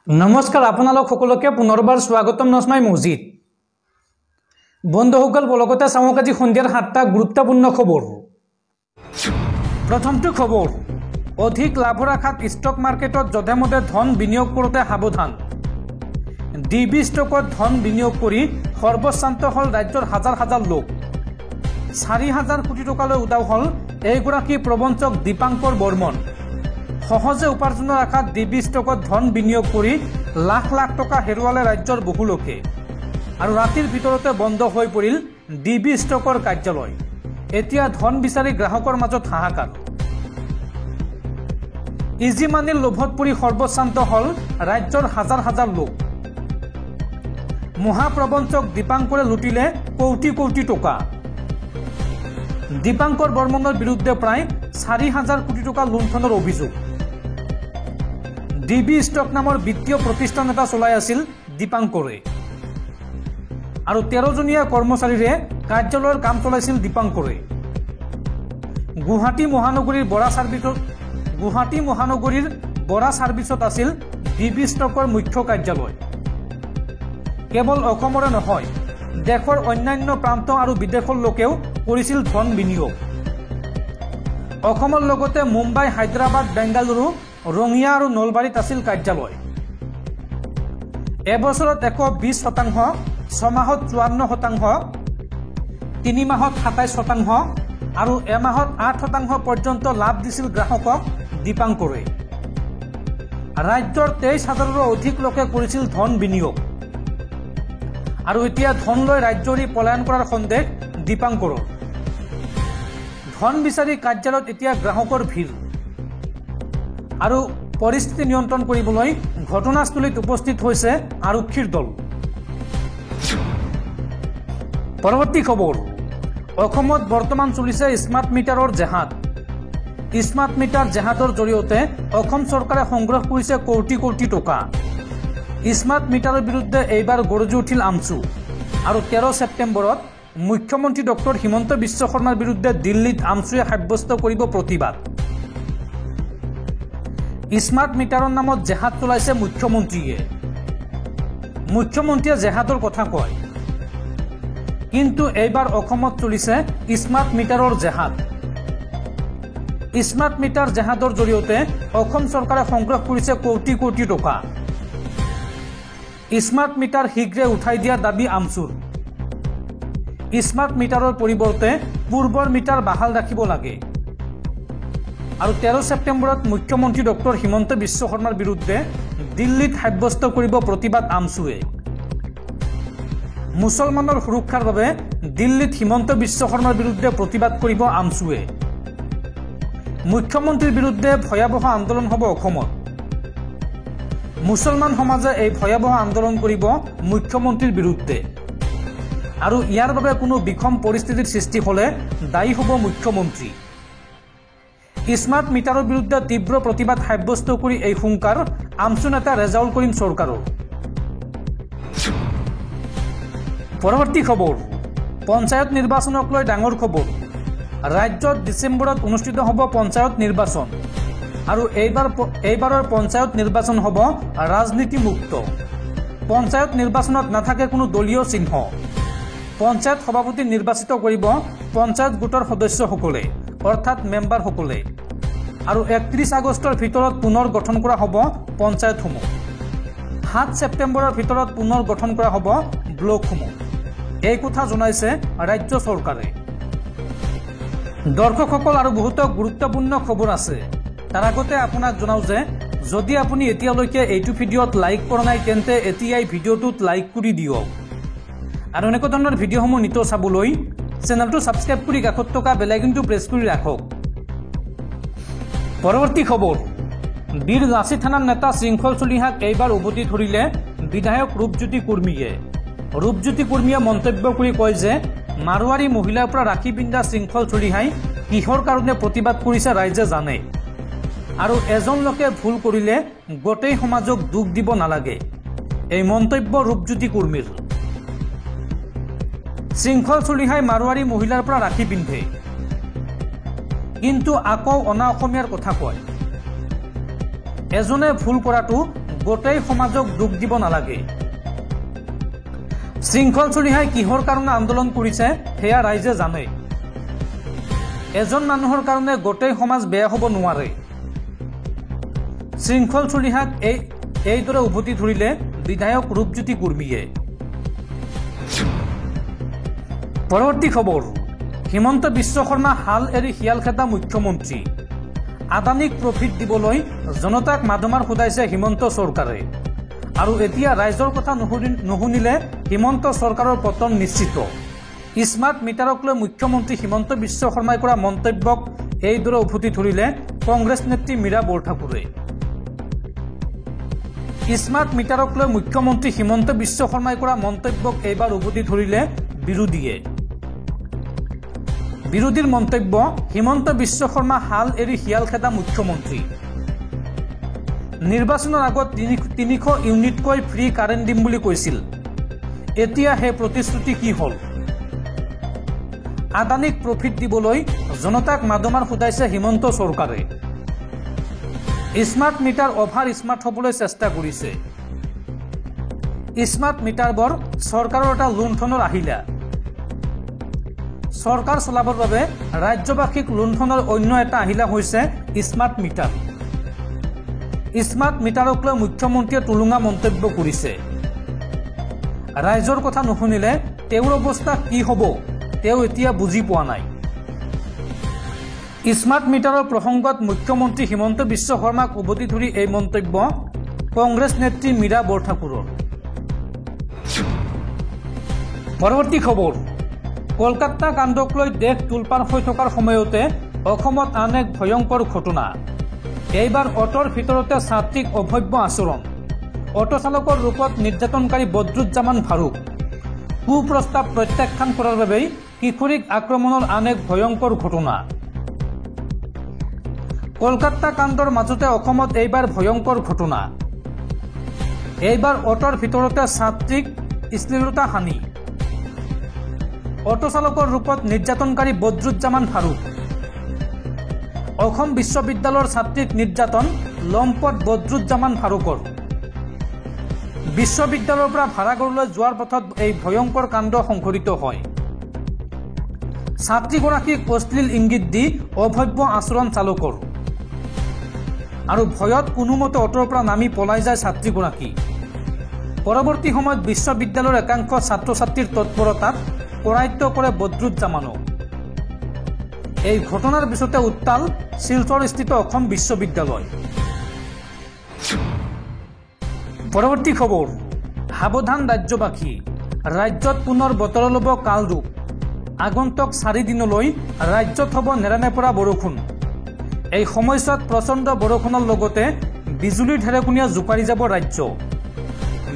নমস্কাৰ আপোনালোক সকলোকে পুনৰবাৰ স্বাগতম নসমাই মছজিদ বন্ধুসকল বলগতে চাওক আজি সন্ধিয়াৰ 7টা গুৰুত্বপূৰ্ণ খবৰ। প্ৰথমটো খবৰ, অধিক লাভৰ আশাত ষ্টক মাৰ্কেটত যধেমধে ধন বিনিয়োগ কৰোঁতে সাৱধান। ডিবি ষ্টকত ধন বিনিয়োগ কৰি সৰ্বশ্ৰান্ত হ'ল ৰাজ্যৰ হাজাৰ হাজাৰ লোক। 4,000 কোটি টকালৈ উদাও হ'ল এইগৰাকী প্ৰবঞ্চক দীপাংকৰ বৰ্মন। সহজে উপাৰ্জনৰ আশাত ডিবি ষ্টকত ধন বিনিয়োগ কৰি লাখ লাখ টকা হেৰুৱালে ৰাজ্যৰ বহু লোকে। আৰু ৰাতিৰ ভিতৰতে বন্ধ হৈ পৰিল ডিবি ষ্টকৰ কাৰ্যালয়। এতিয়া ধন বিচাৰি গ্ৰাহকৰ মাজত হাহাকাৰ। ইজি মানিৰ লোভত পৰি সৰ্বশ্ৰান্ত হ'ল ৰাজ্যৰ হাজাৰ হাজাৰ লোক। মহাপ্ৰবঞ্চক দীপাংকৰে লুটিলে কোটি কোটি টকা। দীপাংকৰ বৰ্মনৰ বিৰুদ্ধে প্ৰায় 4,000 কোটি টকা লুণ্ঠনৰ অভিযোগ। ডিবি ষ্টক নামৰ বিত্তীয় প্ৰতিষ্ঠান এটা চলাই আছিল দীপাংকৰে আৰু 13জনীয়া কৰ্মচাৰীৰে কাৰ্যালয়ৰ কাম চলাইছিল দীপাংকৰে। গুৱাহাটী মহানগৰীৰ বৰা ছাৰ্ভিচত আছিল ডিবি ষ্টকৰ মুখ্য কাৰ্যালয়। কেৱল অসমৰে নহয়, দেশৰ অন্যান্য প্ৰান্ত আৰু বিদেশৰ লোকেও কৰিছিল ধন বিনিয়োগ। অসমৰ লগতে মুম্বাই, হায়দৰাবাদ, বেংগালুৰু, ৰঙিয়া আৰু নলবাৰীত আছিল কাৰ্যালয়। এবছৰত 120%, 6 মাহত 54%, 3 মাহত 27% আৰু এমাহত 8% পৰ্যন্ত লাভ দিছিল গ্ৰাহকক দীপাংকৰে। ৰাজ্যৰ 23,000ৰো অধিক লোকে কৰিছিল ধন বিনিয়োগ। আৰু এতিয়া ধন লৈ ৰাজ্যৰি পলায়ন কৰাৰ সন্দেহ দীপাংকৰৰ। ধন বিচাৰি কাৰ্যালয়ত এতিয়া গ্ৰাহকৰ ভিৰ। আৰু পৰিস্থিতি নিয়ন্ত্ৰণ কৰিবলৈ ঘটনাস্থলীত উপস্থিত হৈছে আৰক্ষীৰ দল। পৰৱৰ্তী খবৰ, অসমত বৰ্তমান চলিছে স্মাৰ্ট মিটাৰৰ জেহাদ। স্মাৰ্ট মিটাৰ জেহাদৰ জৰিয়তে অসম চৰকাৰে সংগ্ৰহ কৰিছে কোটি কোটি টকা। স্মাৰ্ট মিটাৰৰ বিৰুদ্ধে এইবাৰ গৰজি উঠিল আমচু। আৰু 13 ছেপ্টেম্বৰত মুখ্যমন্ত্ৰী ডক্টৰ হিমন্ত বিশ্ব শৰ্মাৰ বিৰুদ্ধে দিল্লীত আমচুৱে সাব্যস্ত কৰিব প্ৰতিবাদ। স্মাৰ্ট মিটাৰৰ নামত জেহাদ চলাইছে মুখ্যমন্ত্ৰীয়ে। মুখ্যমন্ত্ৰীয়ে জেহাদৰ কথা কয়, কিন্তু এইবাৰ অসমত চলিছে স্মাৰ্ট মিটাৰৰ জেহাদ। স্মাৰ্ট মিটাৰ জেহাদৰ জৰিয়তে অসম চৰকাৰে সংগ্ৰহ কৰিছে কোটি কোটি টকা। স্মাৰ্ট মিটাৰ শীঘ্ৰে উঠাই দিয়াৰ দাবী আমচুৰ। স্মাৰ্ট মিটাৰৰ পৰিৱৰ্তে পূৰ্বৰ মিটাৰ বাহাল ৰাখিব লাগে। আৰু 13 ছেপ্টেম্বৰত মুখ্যমন্ত্ৰী ডক্টৰ হিমন্ত বিশ্ব শৰ্মাৰ বিৰুদ্ধে দিল্লীত সাব্যস্ত কৰিব প্ৰতিবাদ আমচুৱে। মুছলমানৰ সুৰক্ষাৰ বাবে দিল্লীত হিমন্ত বিশ্ব শৰ্মাৰ বিৰুদ্ধে প্ৰতিবাদ কৰিব আমচুৱে। মুখ্যমন্ত্ৰীৰ বিৰুদ্ধে ভয়াৱহ আন্দোলন হ'ব অসমত। মুছলমান সমাজে এই ভয়াৱহ আন্দোলন কৰিব মুখ্যমন্ত্ৰীৰ বিৰুদ্ধে। আৰু ইয়াৰ বাবে কোনো বিষম পৰিস্থিতিৰ সৃষ্টি হ'লে দায়ী হ'ব মুখ্যমন্ত্ৰী। স্মাৰ্ট মিটাৰৰ বিৰুদ্ধে তীব্ৰ প্ৰতিবাদ সাব্যস্ত কৰি এই হুংকাৰ আমচু নেতা ৰেজাউল কৰিম চৰকাৰৰ। পৰৱৰ্তী খবৰ, পঞ্চায়ত নিৰ্বাচনক লৈ ডাঙৰ খবৰ। ৰাজ্যত ডিচেম্বৰত অনুষ্ঠিত হ'ব পঞ্চায়ত নিৰ্বাচন। আৰু এইবাৰৰ পঞ্চায়ত নিৰ্বাচন হ'ব ৰাজনীতিমুক্ত। পঞ্চায়ত নিৰ্বাচনত নাথাকে কোনো দলীয় চিহ্ন। পঞ্চায়ত সভাপতি নিৰ্বাচিত কৰিব পঞ্চায়ত গোটৰ সদস্যসকলে, অৰ্থাৎ মেম্বাৰসকলে। আৰু 31 আগষ্টৰ ভিতৰত পুনৰ গঠন কৰা হ'ব পঞ্চায়তসমূহ। 7 ছেপ্টেম্বৰৰ ভিতৰত পুনৰ গঠন কৰা হ'ব ব্লকসমূহ। এই কথা জনাইছে ৰাজ্য চৰকাৰে। দৰ্শকসকল, আৰু বহুতো গুৰুত্বপূৰ্ণ খবৰ আছে। তাৰ আগতে আপোনাক জনাওঁ যে যদি আপুনি এতিয়ালৈকে এইটো ভিডিঅ'ত লাইক কৰা নাই তেন্তে এতিয়াই ভিডিঅ'টোত লাইক কৰি দিয়ক। আৰু এনেকুৱা ধৰণৰ ভিডিঅ'সমূহ নিতৌ চাবলৈ চেনেলটো ছাবস্ক্ৰাইব কৰি কাষত থকা বেল আইকনটো প্ৰেছ কৰি ৰাখক। পৰৱৰ্তী খবৰ, বীৰ লাচি থানাৰ নেতা শৃংখল চলিহাক এইবাৰ উভতি ধৰিলে বিধায়ক ৰূপজ্যোতি কুৰ্মীয়ে। ৰূপজ্যোতি কুৰ্মীয়ে মন্তব্য কৰি কয় যে মাৰোৱাৰী মহিলাৰ পৰা ৰাখি পিন্ধা শৃংখল চলিহাই কিহৰ কাৰণে প্ৰতিবাদ কৰিছে ৰাইজে জানে। আৰু এজন লোকে ভুল কৰিলে গোটেই সমাজক দুখ দিব নালাগে। এই মন্তব্য ৰূপজ্যোতি কুৰ্মীৰ। শৃংখল চলিহাই মাৰোৱাৰী মহিলাৰ পৰা ৰাখি পিন্ধে, কিন্তু আকৌ অনা অসমীয়াৰ কথা কয়। এজনে ভুল কৰাটো গোটেই সমাজক দুখ দিব নালাগে। শৃংখল চলিহাই কিহৰ কাৰণে আন্দোলন কৰিছে সেয়া ৰাইজে জানে। এজন মানুহৰ কাৰণে গোটেই সমাজ বেয়া হ'ব নোৱাৰে। শৃংখল চলিহাক এইদৰে উভতি ধৰিলে বিধায়ক ৰূপজ্যোতি কুৰ্মীয়ে। পৰৱৰ্তী খবৰ, হিমন্ত বিশ্ব শৰ্মা হাল এৰি শিয়াল খেদা মুখ্যমন্ত্ৰী। আদানীক প্ৰফিট দিবলৈ জনতাক মাধমাৰ সোধাইছে হিমন্ত চৰকাৰে। আৰু এতিয়া ৰাইজৰ কথা নুশুনিলে হিমন্ত চৰকাৰৰ পতন নিশ্চিত। স্মাৰ্ট মিটাৰক লৈ মুখ্যমন্ত্ৰী হিমন্ত বিশ্ব শৰ্মাই কৰা মন্তব্যক এইদৰে উভতি ধৰিলে কংগ্ৰেছ নেত্ৰী মীৰা বৰঠাকুৰে। স্মাৰ্ট মিটাৰক লৈ মুখ্যমন্ত্ৰী হিমন্ত বিশ্ব শৰ্মাই কৰা মন্তব্যক এইবাৰ উভতি ধৰিলে বিৰোধীয়ে। বিৰোধীৰ মন্তব্য, হিমন্ত বিশ্ব শৰ্মা হাল এৰি শিয়াল খেদা মুখ্যমন্ত্ৰী। নিৰ্বাচনৰ আগত 300 ইউনিটকৈ ফ্ৰী কাৰেণ্ট দিম বুলি কৈছিল, এতিয়া সেই প্ৰতিশ্ৰুতি কি হ'ল? আদানীক প্ৰফিট দিবলৈ জনতাক মাধমাৰ সোধাইছে হিমন্ত চৰকাৰে। স্মাৰ্ট মিটাৰ অভাৰ স্মাৰ্ট হ'বলৈ চেষ্টা কৰিছে। স্মাৰ্ট মিটাৰবোৰ চৰকাৰৰ এটা লুণ্ঠনৰ আহিলা। চৰকাৰ চলাবৰ বাবে ৰাজ্যবাসীক লুণ্ঠনৰ অন্য এটা আহিলা হৈছে স্মাৰ্ট মিটাৰ। স্মাৰ্ট মিটাৰক লৈ মুখ্যমন্ত্ৰীয়ে টুলুঙা মন্তব্য কৰিছে। ৰাইজৰ কথা নুশুনিলে তেওঁৰ অৱস্থা কি হ'ব তেওঁ এতিয়া বুজি পোৱা নাই। স্মাৰ্ট মিটাৰৰ প্ৰসংগত মুখ্যমন্ত্ৰী হিমন্ত বিশ্ব শৰ্মাক উভতি ধৰি এই মন্তব্য কংগ্ৰেছ নেত্ৰী মীৰা বৰঠাকুৰৰ। পৰৱৰ্তী খবৰ, কলকাতা কাণ্ডক লৈ দেশ তোলপাৰ হৈ থকাৰ সময়তে অসমত আন এক ভয়ংকৰ ঘটনা। এইবাৰ অটোৰ ভিতৰতে ছাত্ৰীক অভব্য আচৰণ। অটো চালকৰ ৰূপত নিৰ্যাতনকাৰী বদৰুজ্জামান ফাৰুক। কুপ্ৰস্তাৱ প্ৰত্যাখ্যান কৰাৰ বাবেই কিশোৰীক আক্ৰমণৰ আন এক ভয়ংকৰ ঘটনা। কলকাতা কাণ্ডৰ মাজতে অসমত এইবাৰ ভয়ংকৰ ঘটনা। এইবাৰ অটোৰ ভিতৰতে ছাত্ৰীক শ্লীলতা হানি। অটো চালকৰ ৰূপত নিৰ্যাতনকাৰী বদৰুজ্জামান ফাৰুক। অসম বিশ্ববিদ্যালয়ৰ ছাত্ৰীক নিৰ্যাতন লম্পট বদৰুজ্জামান ফাৰুকৰ। বিশ্ববিদ্যালয়ৰ পৰা ভাড়াঘৰলৈ যোৱাৰ পথত এই ভয়ংকৰ কাণ্ড সংঘটিত হয়। ছাত্ৰীগৰাকীক অশ্লীল ইংগিত দি অভব্য আচৰণ চালকৰ। আৰু ভয়ত কোনোমতে অটোৰ পৰা নামি পলাই যায় ছাত্ৰীগৰাকী। পৰৱৰ্তী সময়ত বিশ্ববিদ্যালয়ৰ একাংশ ছাত্ৰ ছাত্ৰীৰ তৎপৰতাত কৰায়ত্ব কৰে বদৰুজ্জামানক। এই ঘটনাৰ পিছতে উত্তাল শিলচৰস্থিত অসম বিশ্ববিদ্যালয়। পৰৱৰ্তী খবৰ, সাৱধান ৰাজ্যবাসী। ৰাজ্যত পুনৰ বতৰৰ ল'ব কালৰূপ। আগন্তুক 4 দিনলৈ ৰাজ্যত হ'ব নেৰানেপেৰা বৰষুণ। এই সময়ছোৱাত প্ৰচণ্ড বৰষুণৰ লগতে বিজুলীৰ ঢেৰেকণীয়ে জোকাৰি যাব ৰাজ্য।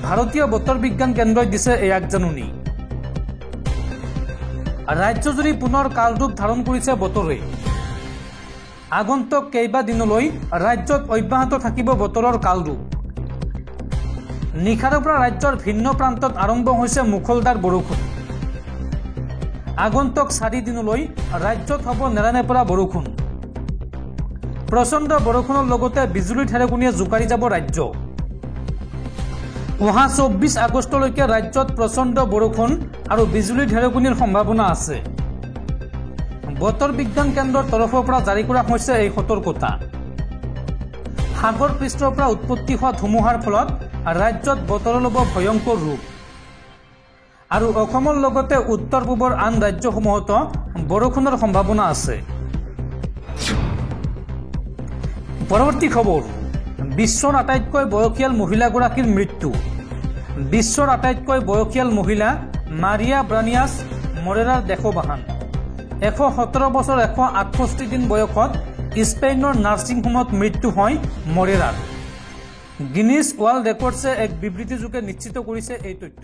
ভাৰতীয় বতৰ বিজ্ঞান কেন্দ্ৰই দিছে এই আগজাননী। ৰাজ্যজুৰি পুনৰ কালৰূপ ধাৰণ কৰিছে বতৰে। আগন্তুক কেইবাদিনলৈ ৰাজ্যত অব্যাহত থাকিব বতৰৰ কালৰূপ। নিশাৰ পৰা ৰাজ্যৰ ভিন্ন প্ৰান্তত আৰম্ভ হৈছে মুখলধাৰ বৰষুণ। আগন্তুক 4 দিনলৈ ৰাজ্যত হ'ব নেৰানেপেৰা বৰষুণ। প্ৰচণ্ড বৰষুণৰ লগতে বিজুলী ঢেৰেকণীয়ে জোকাৰি যাব ৰাজ্য। অহা 24 আগষ্টলৈকে ৰাজ্যত প্ৰচণ্ড বৰষুণ আৰু বিজুলী ঢেৰেকণীৰ সম্ভাৱনা আছে। বতৰ বিজ্ঞান কেন্দ্ৰৰ তৰফৰ পৰা জাৰি কৰা হৈছে এই সতৰ্কতা। সাগৰ পৃষ্ঠৰ পৰা উৎপত্তি হোৱা ধুমুহাৰ ফলত ৰাজ্যত বতৰ ল'ব ভয়ংকৰ ৰূপ। আৰু অসমৰ লগতে উত্তৰ পূবৰ আন ৰাজ্যসমূহতো বৰষুণৰ সম্ভাৱনা আছে। পৰৱৰ্তী খবৰ, বিশ্বৰ আটাইতকৈ বয়সীয়াল মহিলাগৰাকীৰ মৃত্যু। বিশ্বৰ আটাইতকৈ বয়সীয়াল মহিলা মাৰিয়া ব্ৰানিয়াছ মৰেৰাৰ দেশবাহান। 117 বছৰ 168 দিন বয়সত স্পেইনৰ নাৰ্ছিং হোমত মৃত্যু হয় মৰেৰাৰ। গিনিছ ৱৰ্ল্ড ৰেকৰ্ডছে এক বিবৃতিযোগে নিশ্চিত কৰিছে এই তথ্য।